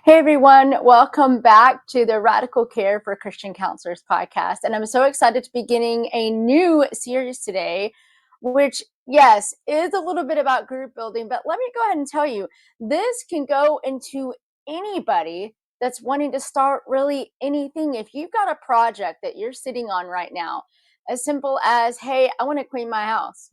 Hey everyone, welcome back to the Radical Care for Christian Counselors podcast. And I'm so excited to be beginning a new series today, which, yes, is a little bit about group building. But let me go ahead and tell you, this can go into anybody that's wanting to start really anything. If you've got a project that you're sitting on right now, as simple as, hey, I want to clean my house.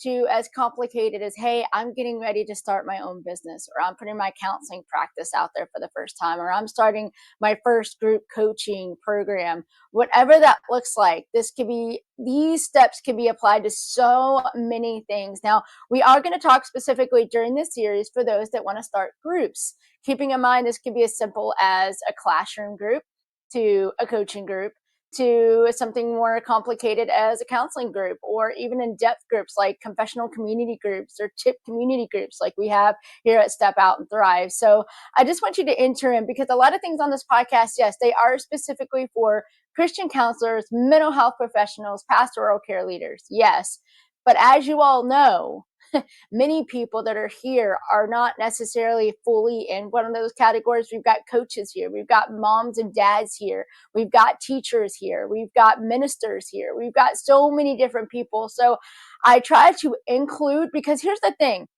To as complicated as, hey, I'm getting ready to start my own business, or I'm putting my counseling practice out there for the first time, or I'm starting my first group coaching program. Whatever that looks like, these steps can be applied to so many things. Now, we are going to talk specifically during this series for those that want to start groups, keeping in mind this can be as simple as a classroom group to a coaching group to something more complicated as a counseling group, or even in-depth groups like confessional community groups or tip community groups like we have here at Step Out and Thrive. So I just want you to enter in, because a lot of things on this podcast, yes, they are specifically for Christian counselors, mental health professionals, pastoral care leaders, yes. But as you all know, many people that are here are not necessarily fully in one of those categories. We've got coaches here, we've got moms and dads here, we've got teachers here, we've got ministers here, we've got so many different people. So I try to include, because here's the thing,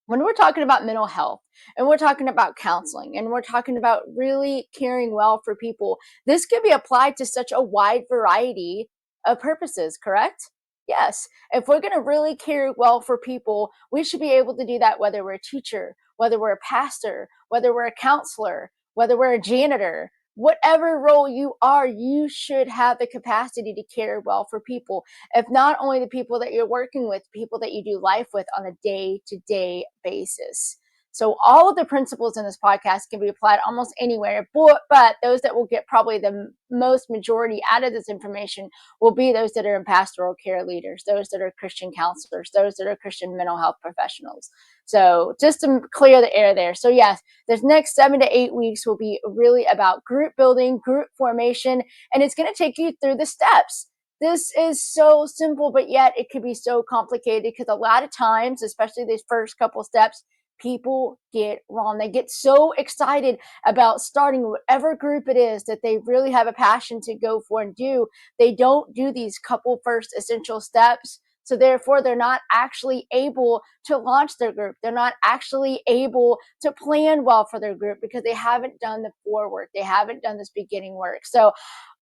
when we're talking about mental health and we're talking about counseling and we're talking about really caring well for people, this can be applied to such a wide variety of purposes, correct? Yes. If we're going to really care well for people, we should be able to do that whether we're a teacher, whether we're a pastor, whether we're a counselor, whether we're a janitor. Whatever role you are, you should have the capacity to care well for people, if not only the people that you're working with, people that you do life with on a day-to-day basis. So all of the principles in this podcast can be applied almost anywhere, but those that will get probably the most majority out of this information will be those that are in pastoral care leaders, those that are Christian counselors, those that are Christian mental health professionals. So just to clear the air there. So yes, this next 7 to 8 weeks will be really about group building, group formation, and it's going to take you through the steps. This is so simple, but yet it could be so complicated, because a lot of times, especially these first couple steps, people get wrong. They get so excited about starting whatever group it is that they really have a passion to go for and do. They don't do these couple first essential steps. So therefore, they're not actually able to launch their group. They're not actually able to plan well for their group because they haven't done the forework. They haven't done this beginning work. So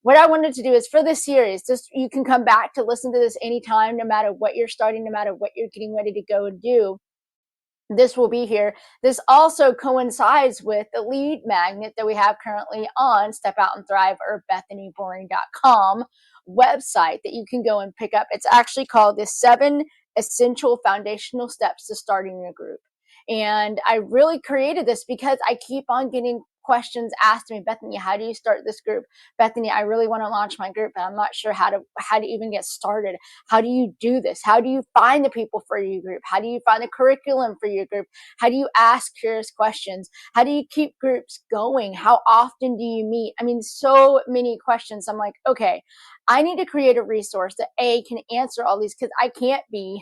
what I wanted to do is, for this series, just you can come back to listen to this anytime, no matter what you're starting, no matter what you're getting ready to go and do. This will be here. This also coincides with the lead magnet that we have currently on Step Out and Thrive, or BethanyBoring.com website, that you can go and pick up. It's actually called the 7 Essential Foundational Steps to Starting Your Group. And I really created this because I keep on getting questions asked me, Bethany, how do you start this group? Bethany, I really want to launch my group, but I'm not sure how to even get started. How do you do this? How do you find the people for your group? How do you find the curriculum for your group? How do you ask curious questions? How do you keep groups going? How often do you meet? I mean, so many questions. I'm like, okay, I need to create a resource that can answer all these, because I can't be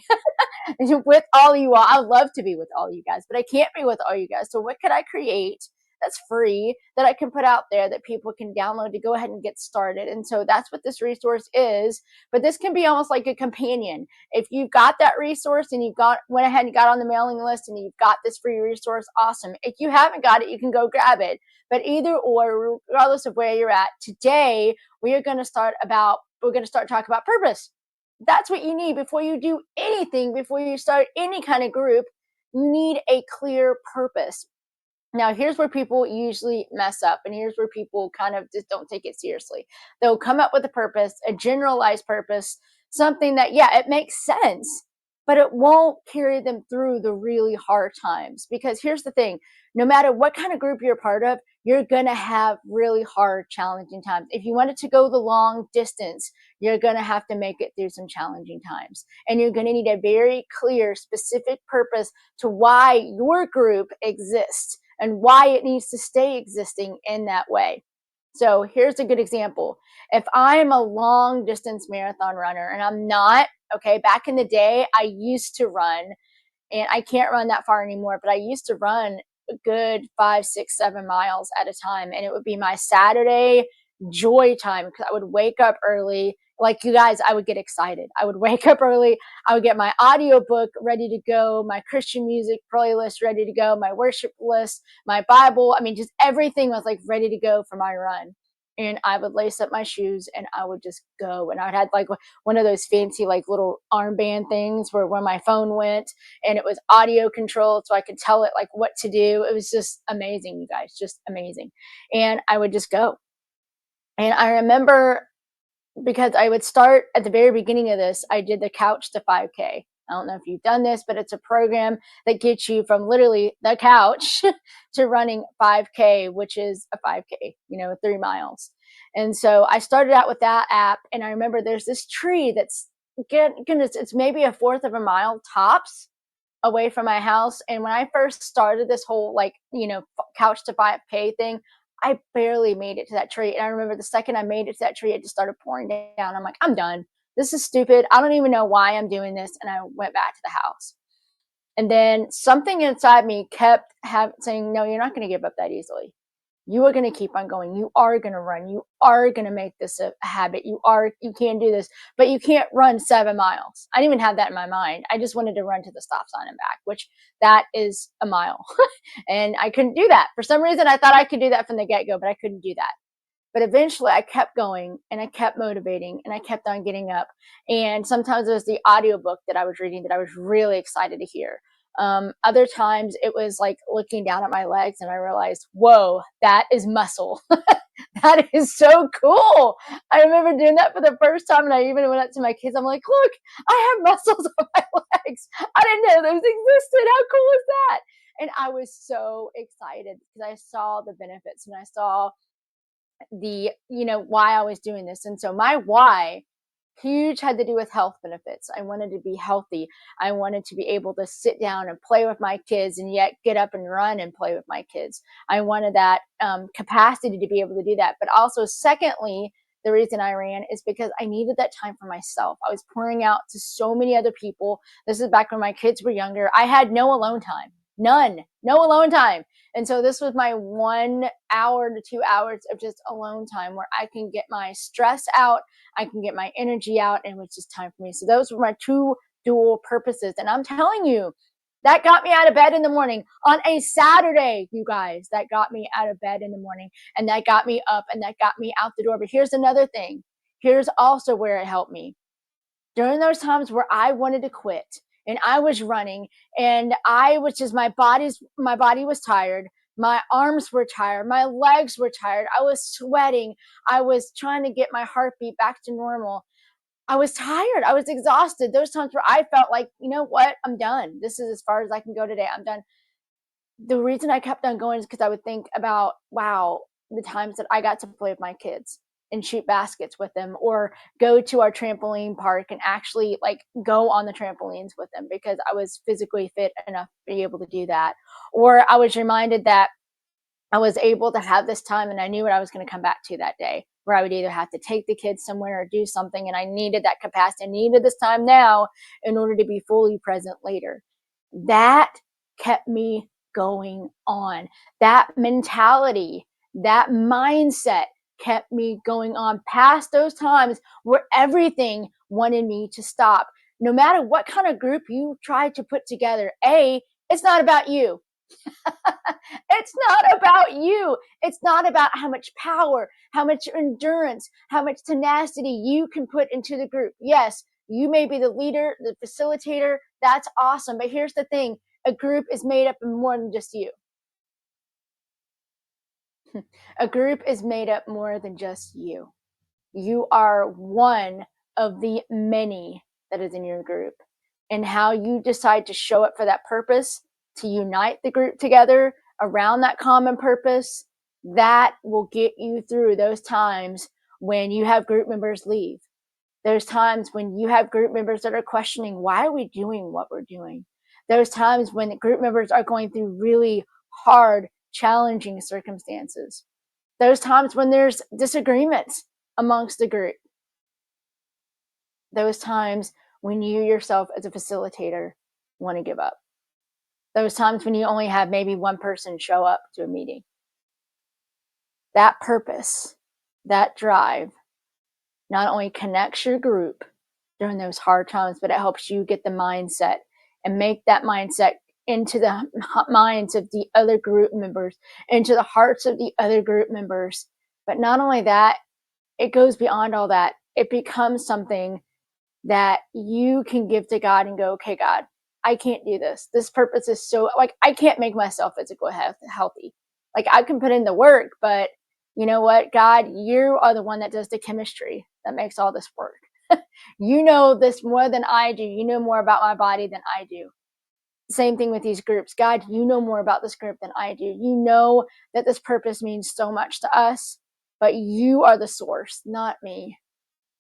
with all you all. I would love to be with all you guys, but I can't be with all you guys. So what could I create that's free, that I can put out there, that people can download to go ahead and get started? And so that's what this resource is. But this can be almost like a companion. If you've got that resource and went ahead and got on the mailing list and you've got this free resource, awesome. If you haven't got it, you can go grab it. But either or, regardless of where you're at, today we're going to start talking about purpose. That's what you need before you do anything, before you start any kind of group. You need a clear purpose. Now, here's where people usually mess up, and here's where people kind of just don't take it seriously. They'll come up with a purpose, a generalized purpose, something that, yeah, it makes sense, but it won't carry them through the really hard times. Because here's the thing, no matter what kind of group you're a part of, you're going to have really hard, challenging times. If you wanted to go the long distance, you're going to have to make it through some challenging times. And you're going to need a very clear, specific purpose to why your group exists and why it needs to stay existing in that way. So here's a good example. If I'm a long distance marathon runner, and I'm not, okay, back in the day, I used to run, and I can't run that far anymore, but I used to run a good 5, 6, 7 miles at a time. And it would be my Saturday joy time because I would wake up early. Like you guys, I would get excited. I would wake up early. I would get my audiobook ready to go, my Christian music playlist ready to go, my worship list, my Bible. I mean, just everything was like ready to go for my run. And I would lace up my shoes and I would just go. And I would have like one of those fancy like little armband things where when my phone went and it was audio controlled so I could tell it like what to do. It was just amazing, you guys, just amazing. And I would just go. And I remember because I would start at the very beginning of this, I did the couch to 5K. I don't know if you've done this, but it's a program that gets you from literally the couch to running 5K, which is a 5K, 3 miles. And so I started out with that app. And I remember there's this tree that's, goodness, it's maybe a fourth of a mile tops away from my house. And when I first started this whole couch to 5K thing, I barely made it to that tree. And I remember the second I made it to that tree, it just started pouring down. I'm like, I'm done. This is stupid. I don't even know why I'm doing this. And I went back to the house. And then something inside me kept saying, no, you're not going to give up that easily. You are going to keep on going. You are going to run. You are going to make this a habit. You can do this, but you can't run 7 miles. I didn't even have that in my mind. I just wanted to run to the stop sign and back, which that is a mile. And I couldn't do that. For some reason, I thought I could do that from the get-go, but I couldn't do that. But eventually I kept going and I kept motivating and I kept on getting up. And sometimes it was the audiobook that I was reading that I was really excited to hear. Other times it was like looking down at my legs and I realized, whoa, that is muscle. That is so cool. I remember doing that for the first time. And I even went up to my kids. I'm like, look, I have muscles on my legs. I didn't know those existed. How cool is that? And I was so excited because I saw the benefits and I saw why I was doing this. And so my why huge had to do with health benefits. I wanted to be healthy. I wanted to be able to sit down and play with my kids and yet get up and run and play with my kids. I wanted that capacity to be able to do that. But also, secondly, the reason I ran is because I needed that time for myself. I was pouring out to so many other people. This is back when my kids were younger. I had no alone time, none, no alone time. And so this was my 1 hour to 2 hours of just alone time where I can get my stress out, I can get my energy out, and it was just time for me. So those were my two dual purposes. And I'm telling you, that got me out of bed in the morning on a Saturday, you guys. That got me out of bed in the morning and that got me up and that got me out the door. But here's another thing. Here's also where it helped me. During those times where I wanted to quit and I was running and I was just my body was tired, my arms were tired, my legs were tired, I was sweating, I was trying to get my heartbeat back to normal. I was tired, I was exhausted. Those times where I felt like, you know what, I'm done. This is as far as I can go today. I'm done. The reason I kept on going is because I would think about, wow, the times that I got to play with my kids and shoot baskets with them or go to our trampoline park and actually like go on the trampolines with them because I was physically fit enough to be able to do that. Or I was reminded that I was able to have this time and I knew what I was going to come back to that day where I would either have to take the kids somewhere or do something. And I needed that capacity. I needed this time now in order to be fully present later. That kept me going on. That mentality, that mindset kept me going on past those times where everything wanted me to stop. No matter what kind of group you try to put together, it's not about you. It's not about you. It's not about how much power, how much endurance, how much tenacity you can put into the group. Yes, you may be the leader, the facilitator. That's awesome. But here's the thing. A group is made up of more than just you. A group is made up more than just you. You are one of the many that is in your group. And how you decide to show up for that purpose, to unite the group together around that common purpose, that will get you through those times when you have group members leave. There's times when you have group members that are questioning, why are we doing what we're doing? There's times when the group members are going through really hard, challenging circumstances. There's times when there's disagreements amongst the group. Those times when you yourself as a facilitator want to give up. Those times when you only have maybe one person show up to a meeting. That purpose, that drive, not only connects your group during those hard times, but it helps you get the mindset and make that mindset into the minds of the other group members, into the hearts of the other group members. But not only that, it goes beyond all that. It becomes something that you can give to God and go, okay, God, I can't do this. This purpose is so, like, I can't make myself physically healthy. Like, I can put in the work, but you know what, God, you are the one that does the chemistry that makes all this work. You know this more than I do. You know more about my body than I do. Same thing with these groups. God, you know more about this group than I do. You know that this purpose means so much to us, but you are the source, not me.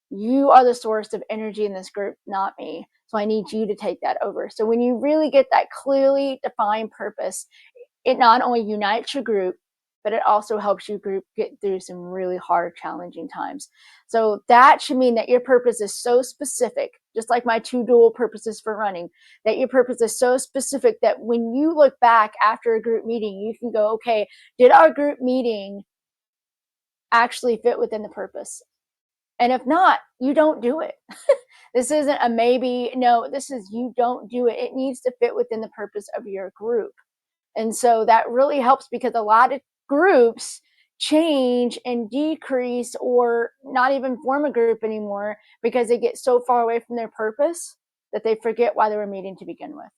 You are the source of energy in this group, not me. So I need you to take that over. So when you really get that clearly defined purpose, it not only unites your group, but it also helps your group get through some really hard, challenging times. So that should mean that your purpose is so specific, just like my two dual purposes for running, that your purpose is so specific that when you look back after a group meeting, you can go, okay, did our group meeting actually fit within the purpose? And if not, you don't do it. This isn't a maybe. No, this is you don't do it. It needs to fit within the purpose of your group. And so that really helps because a lot of groups change and decrease or not even form a group anymore because they get so far away from their purpose that they forget why they were meeting to begin with.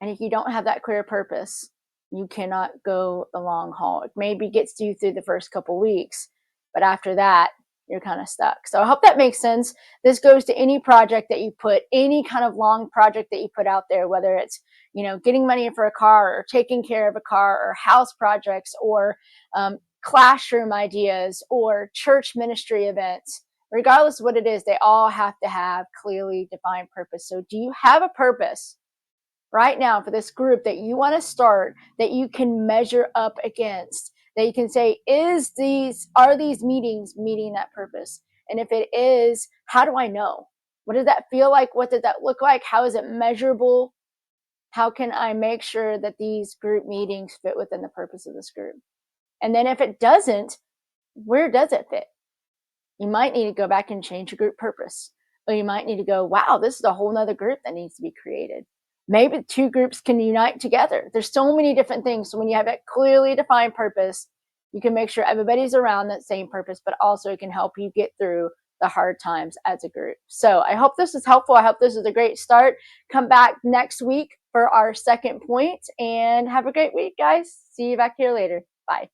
And if you don't have that clear purpose, you cannot go the long haul. It maybe gets you through the first couple weeks, but after that, you're kind of stuck. So I hope that makes sense. This goes to any project that you put, any kind of long project that you put out there, whether it's, getting money for a car or taking care of a car or house projects or classroom ideas or church ministry events. Regardless of what it is, they all have to have clearly defined purpose. So do you have a purpose right now for this group that you want to start that you can measure up against, that you can say, are these meetings meeting that purpose? And if it is, how do I know? What does that feel like? What does that look like? How is it measurable? How can I make sure that these group meetings fit within the purpose of this group? And then if it doesn't, where does it fit? You might need to go back and change your group purpose. Or you might need to go, wow, this is a whole nother group that needs to be created. Maybe two groups can unite together. There's so many different things. So when you have that clearly defined purpose, you can make sure everybody's around that same purpose, but also it can help you get through the hard times as a group. So I hope this is helpful. I hope this is a great start. Come back next week for our second point and have a great week, guys. See you back here later. Bye.